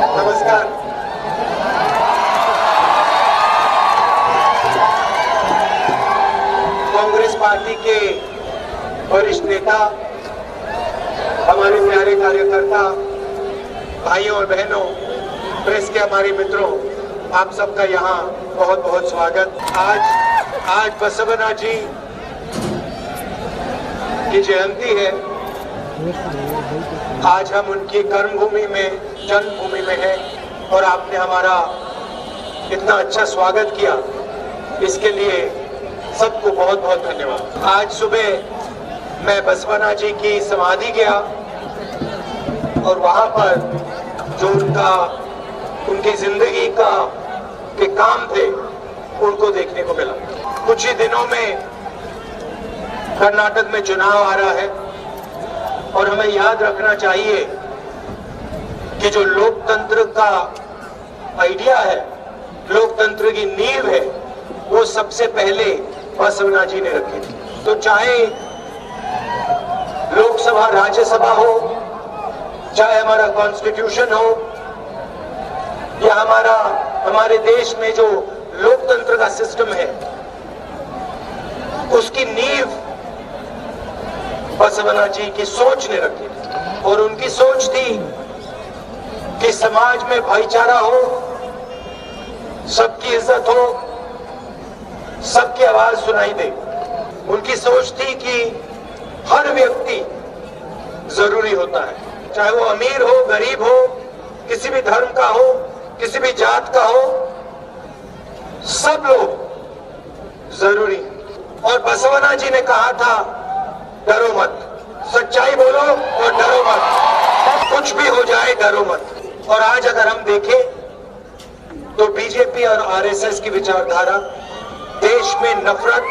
नमस्कार। कांग्रेस पार्टी के वरिष्ठ नेता, हमारे प्यारे कार्यकर्ता, भाइयों और बहनों, प्रेस के हमारे मित्रों, आप सबका यहाँ बहुत बहुत स्वागत। आज बसवना जी की जयंती है। आज हम उनकी कर्मभूमि में, जन्मभूमि में हैं और आपने हमारा इतना अच्छा स्वागत किया, इसके लिए सबको बहुत बहुत धन्यवाद। आज सुबह मैं बसवना जी की समाधि गया और वहां पर जो उनकी जिंदगी के काम थे उनको देखने को मिला। कुछ ही दिनों में कर्नाटक में चुनाव आ रहा है और हमें याद रखना चाहिए कि जो लोकतंत्र का आइडिया है, लोकतंत्र की नींव है, वो सबसे पहले बसवना जी ने रखी थी। तो चाहे लोकसभा, राज्यसभा हो, चाहे हमारा कॉन्स्टिट्यूशन हो, या हमारे देश में जो लोकतंत्र का सिस्टम है, उसकी नींव बसवना जी की सोच ने रखी थी। और उनकी सोच थी कि समाज में भाईचारा हो, सबकी इज्जत हो, सबकी आवाज सुनाई दे। उनकी सोच थी कि हर व्यक्ति जरूरी होता है, चाहे वो अमीर हो, गरीब हो, किसी भी धर्म का हो, किसी भी जात का हो, सब लोग जरूरी। और बसवना जी ने कहा था, डरो मत, सच्चाई बोलो और डरो मत, कुछ भी हो जाए डरो मत। और आज अगर हम देखें तो बीजेपी और आरएसएस की विचारधारा देश में नफरत,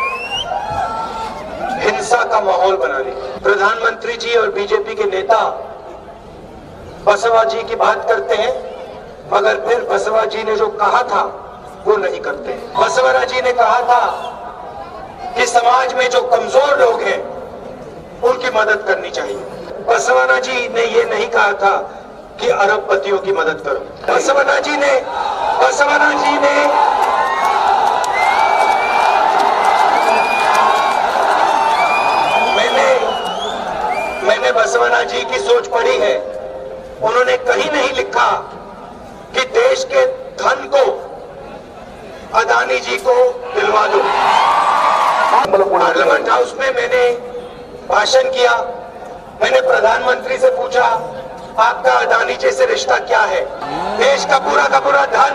हिंसा का माहौल बना रही है। प्रधानमंत्री जी और बीजेपी के नेता बसवा जी की बात करते हैं, मगर फिर बसवा जी ने जो कहा था वो नहीं करते। बसवना जी ने कहा था कि समाज में जो कमजोर लोग हैं उनकी मदद करनी चाहिए। बसवना जी ने ये नहीं कहा था कि अरबपतियों की मदद करो। बसवना जी ने मैंने बसवना जी की सोच पढ़ी है। उन्होंने कहीं नहीं लिखा कि देश के धन को अदानी जी को दिलवा दो। पार्लियामेंट हाउस में मैंने भाषण किया, मैंने प्रधानमंत्री से पूछा, आपका अदानी जी से रिश्ता क्या है? देश का पूरा धन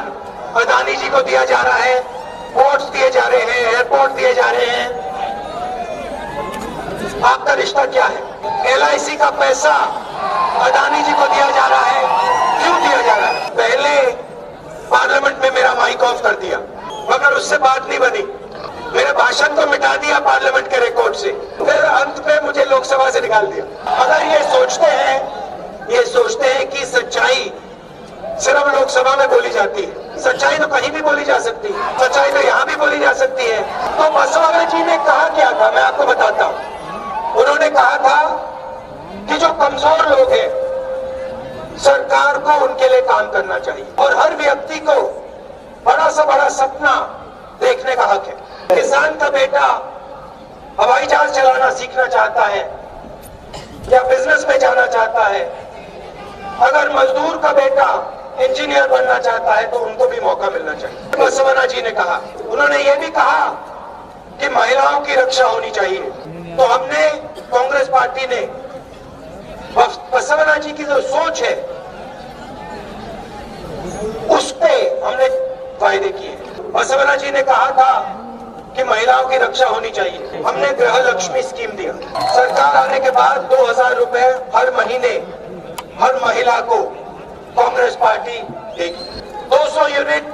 अदानी जी को दिया जा रहा है, पोर्ट्स दिए जा रहे हैं, एयरपोर्ट दिए जा रहे हैं, आपका रिश्ता क्या है? LIC का पैसा अदानी जी को दिया जा रहा है, क्यों दिया जा रहा है? पहले पार्लियामेंट में मेरा माइक ऑफ कर दिया, मगर उससे बात नहीं बनी। मेरे भाषण को मिटा दिया पार्लियामेंट के रिकॉर्ड से, फिर अंत में मुझे लोकसभा से निकाल दिया। अगर ये सोचते हैं कि सच्चाई सिर्फ लोकसभा में बोली जाती है, सच्चाई तो कहीं भी बोली जा सकती है, सच्चाई तो यहाँ भी बोली जा सकती है। तो बसवना जी ने कहा क्या था, मैं आपको बताता हूँ। उन्होंने कहा था कि जो कमजोर लोग हैं, सरकार को उनके लिए काम करना चाहिए और हर व्यक्ति को बड़ा से बड़ा सपना देखने का हक है। किसान का बेटा हवाई जहाज चलाना सीखना चाहता है या बिजनेस में जाना चाहता है, अगर मजदूर का बेटा इंजीनियर बनना चाहता है तो उनको भी मौका मिलना चाहिए। बसवना जी ने कहा, उन्होंने ये भी कहा कि महिलाओं की रक्षा होनी चाहिए। तो हमने, कांग्रेस पार्टी ने बसवना जी की जो सोच है उस पे हमने वायदे किए। बसवना जी ने कहा था कि महिलाओं की रक्षा होनी चाहिए। हमने गृह लक्ष्मी स्कीम दिया। सरकार आने के बाद 2000 रुपए हर महीने हर महिला को कांग्रेस पार्टी देगी। 200 यूनिट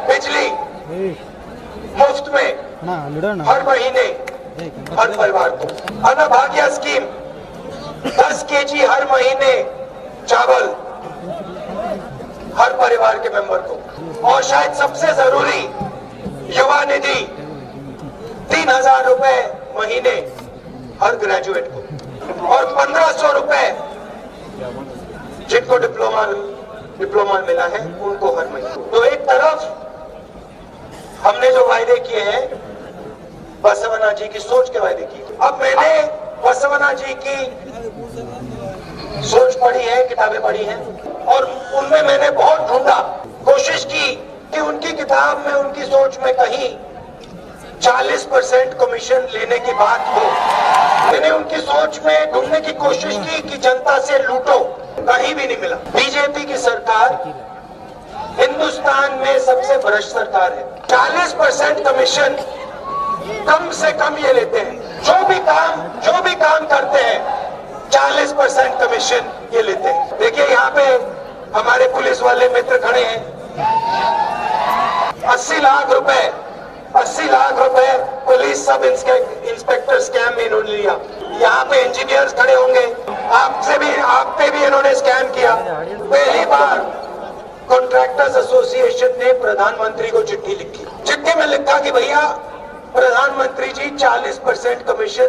बिजली मुफ्त में हर महीने हर परिवार को। अन्नभाग्य स्कीम 10 kg हर महीने चावल हर परिवार के मेंबर को। और शायद सबसे जरूरी, युवा निधि 3000 रुपए महीने हर ग्रेजुएट को और 1500 रुपए जिनको डिप्लोमा मिला है उनको हर महीने। तो एक तरफ हमने जो वायदे किए हैं बसवना जी की सोच के वायदे किए। अब मैंने बसवना जी की सोच पढ़ी है, किताबें पढ़ी हैं और उनमें मैंने बहुत ढूंढा, कोशिश की कि उनकी किताब में, उनकी सोच में कहीं 40% कमीशन लेने की बात हो। मैंने उनकी सोच में ढूंढने की कोशिश की कि जनता से लूटो, कहीं भी नहीं मिला। बीजेपी की सरकार हिंदुस्तान में सबसे भ्रष्ट सरकार है। 40% कमीशन कम से कम ये लेते हैं। जो भी काम करते हैं 40% कमीशन ये लेते हैं। देखिए यहाँ पे हमारे पुलिस वाले मित्र खड़े हैं, 80 लाख रुपए पुलिस सब इंस्पेक्टर स्कैम में इन्होंने लिया। यहाँ पे इंजीनियर्स खड़े होंगे, आप पे भी इन्होंने स्कैम किया। पहली बार कॉन्ट्रैक्टर्स एसोसिएशन ने प्रधानमंत्री को चिट्ठी लिखी। चिट्ठी में लिखा कि भैया प्रधानमंत्री जी 40% कमीशन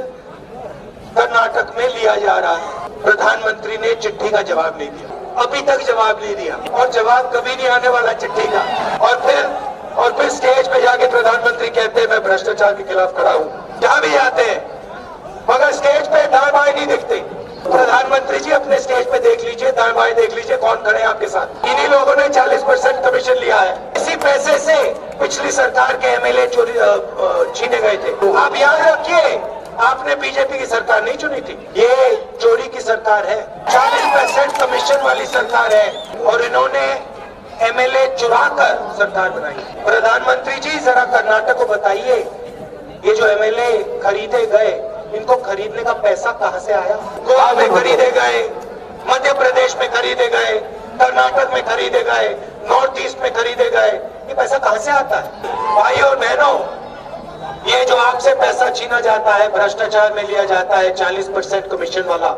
कर्नाटक में लिया जा रहा है। प्रधानमंत्री ने चिट्ठी का जवाब नहीं दिया, अभी तक जवाब नहीं दिया और जवाब कभी नहीं आने वाला चिट्ठी का। और फिर स्टेज पे जाके प्रधानमंत्री कहते हैं मैं भ्रष्टाचार के खिलाफ खड़ा हूँ। जहाँ भी आते हैं मगर स्टेज पे दाएं बाएं नहीं दिखते। प्रधानमंत्री जी अपने स्टेज पे देख लीजिए, दाएं बाएं देख लीजिए कौन खड़े हैं आपके साथ। इन्हीं लोगों ने 40% कमीशन लिया है। इसी पैसे से पिछली सरकार के एमएलए छीने गए थे। आप याद रखिए, आपने बीजेपी की सरकार नहीं चुनी थी, ये चोरी की सरकार है, 40% कमीशन वाली सरकार है और इन्होंने एमएलए चुराकर सरकार बनाई। प्रधानमंत्री जी जरा कर्नाटक को बताइए, ये जो एमएलए खरीदे गए इनको खरीदने का पैसा कहां से आया? गोवा में खरीदे गए, मध्य प्रदेश में खरीदे गए, कर्नाटक में खरीदे गए, नॉर्थ ईस्ट में खरीदे गए, ये पैसा कहां से आता है? भाइयों और बहनों, ये जो आपसे पैसा छीना जाता है, भ्रष्टाचार में लिया जाता है 40% कमीशन वाला,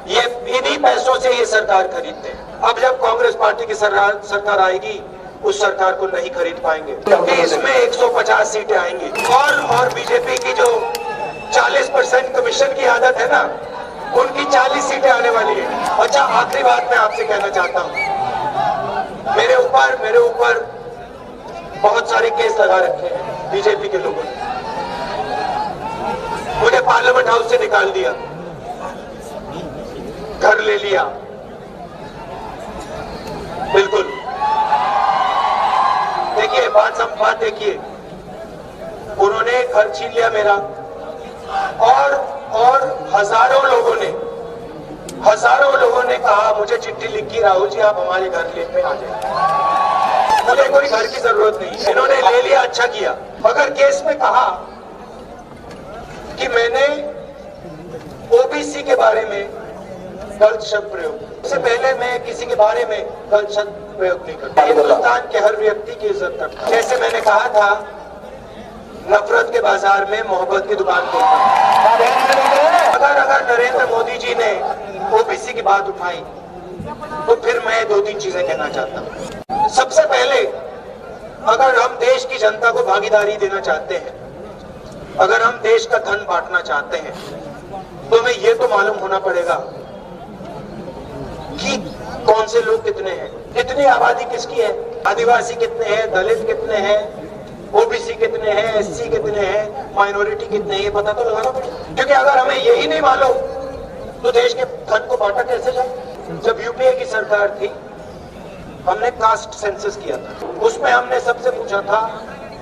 ये इन्हीं पैसों से ये सरकार खरीदते हैं। अब जब कांग्रेस पार्टी की सरकार आएगी उस सरकार को नहीं खरीद पाएंगे क्योंकि इसमें 150 सीटें आएंगी और बीजेपी की जो 40% कमीशन की आदत है ना, उनकी 40 सीटें आने वाली है। अच्छा, आखिरी बात मैं आपसे कहना चाहता हूँ, मेरे ऊपर बहुत सारे केस लगा रखे हैं बीजेपी के लोगों ने। मुझे पार्लियामेंट हाउस से निकाल दिया, घर ले लिया, बिल्कुल। देखिए बात देखिए, उन्होंने घर छीन लिया मेरा और हजारों लोगों ने कहा, मुझे चिट्ठी लिखी, राहुल जी आप हमारे घर लेने आ जाए, मुझे कोई घर की जरूरत नहीं। इन्होंने ले लिया, अच्छा किया। मगर केस में कहा कि मैंने ओबीसी के बारे में गलत शब्द प्रयोग, इससे पहले मैं किसी के बारे में गलत शब्द प्रयोग नहीं करता। हिंदुस्तान के हर व्यक्ति की इज्जत करता। जैसे मैंने कहा था, नफरत के बाजार में मोहब्बत की दुकान खोलता। अगर नरेंद्र मोदी जी ने ओबीसी की बात उठाई तो फिर मैं 2-3 चीजें कहना चाहता हूँ। सबसे पहले, अगर हम देश की जनता को भागीदारी देना चाहते हैं, अगर हम देश का धन बांटना चाहते हैं, तो हमें ये तो मालूम होना पड़ेगा कि कौन से लोग कितने हैं, कितनी आबादी किसकी है, आदिवासी कितने हैं, दलित कितने हैं, ओबीसी कितने हैं, एससी कितने हैं, माइनॉरिटी कितने हैं, ये पता तो लगाना पड़ेगा। क्योंकि अगर हमें यही नहीं मालूम तो देश के धन को बांटा कैसे जाए। जब यूपीए की सरकार थी, हमने कास्ट सेंसस किया था, उसमें हमने सबसे पूछा था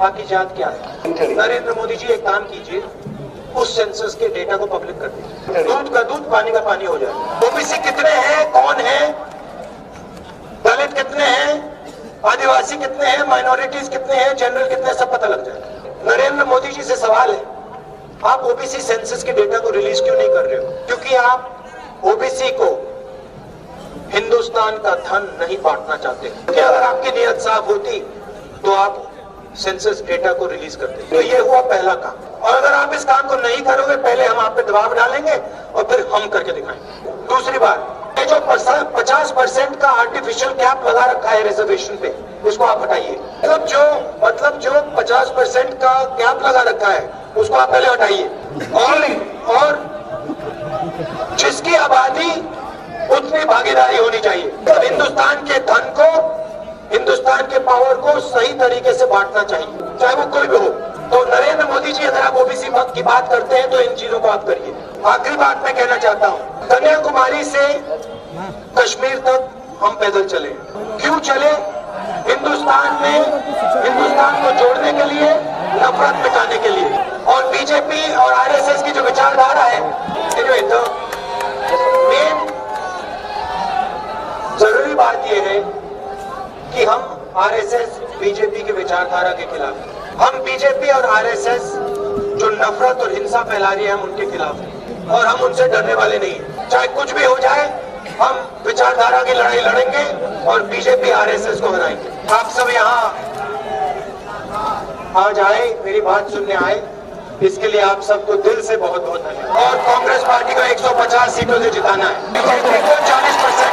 आपकी जात क्या है। नरेंद्र मोदी जी एक काम कीजिए, उस सेंसस के डेटा को पब्लिक कर दीजिए, दूध का दूध पानी का पानी हो जाए। ओबीसी कितने हैं, कौन है, दलित कितने हैं, आदिवासी कितने हैं, माइनॉरिटीज कितने हैं, जनरल कितने हैं, सब पता लग जाए। नरेंद्र मोदी जी से सवाल है, आप ओबीसी सेंसस के डेटा को रिलीज क्यों नहीं कर रहे हो? क्योंकि आप ओबीसी को हिंदुस्तान का धन नहीं बांटना चाहते। क्योंकि अगर आपकी नियत साफ होती तो आप सेंसस डेटा को रिलीज करते। तो ये हुआ पहला काम। और अगर आप इस काम को नहीं करोगे, पहले हम आप पे दबाव डालेंगे और फिर हम करके दिखाएंगे। दूसरी बात, ये जो 50% का आर्टिफिशियल कैप लगा रखा है रिजर्वेशन पे, उसको आप हटाइए। मतलब जो 50% का कैप लगा रखा है उसको आप पहले हटाइए। और जिसकी आबादी उतनी भागीदारी होनी चाहिए। अब हिंदुस्तान के धन को, हिंदुस्तान के पावर को सही तरीके से बांटना चाहिए, चाहे वो कोई भी हो। तो नरेंद्र मोदी जी, अगर आप ओबीसी मत की बात करते हैं तो इन चीजों को आप करिए। आखिरी बात मैं कहना चाहता हूँ, कन्याकुमारी से कश्मीर तक हम पैदल चले। क्यों चले? हिंदुस्तान में, हिंदुस्तान को जोड़ने के लिए, नफरत मिटाने के लिए। और बीजेपी और आरएसएस की जो विचारधारा है, तो मेन जरूरी बात यह है कि हम आरएसएस बीजेपी की विचारधारा के खिलाफ हैं। हम बीजेपी और आरएसएस जो नफरत और हिंसा फैला रही है, हम उनके खिलाफ हैं और हम उनसे डरने वाले नहीं हैं। चाहे कुछ भी हो जाए, हम विचारधारा की लड़ाई लड़ेंगे और बीजेपी आरएसएस को हराएंगे। आप सब यहाँ आज आए, मेरी बात सुनने आए, इसके लिए आप सबको दिल से बहुत बहुत धन्यवाद। और कांग्रेस पार्टी को 150 सीटों से जिताना है, बीजेपी को 40%